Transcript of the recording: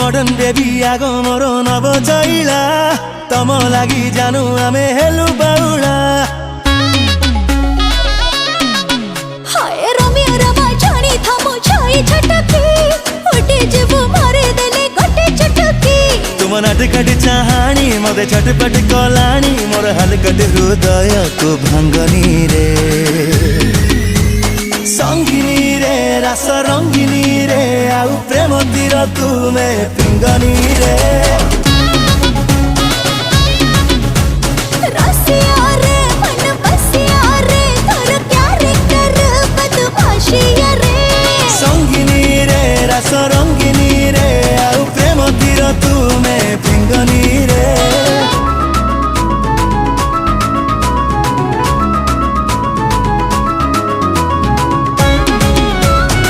modern baby आगो मोर नव चैला तम लागि जानु आमे हेलु बाउला हाय रमिया रमा जानी थामो छाई छटकी उठे जब मारे देले गोटे चटकी तुम नाटकट चाहानी मते छटपट कलानी मोर हलकट हृदय को भंगनी रे संगिनी रे रस रंगिनी रे आउ प्रेम तीर तुमे पिंगनी रे रसिया रे मन बसिया रे तोर प्यार कर बदमाशिया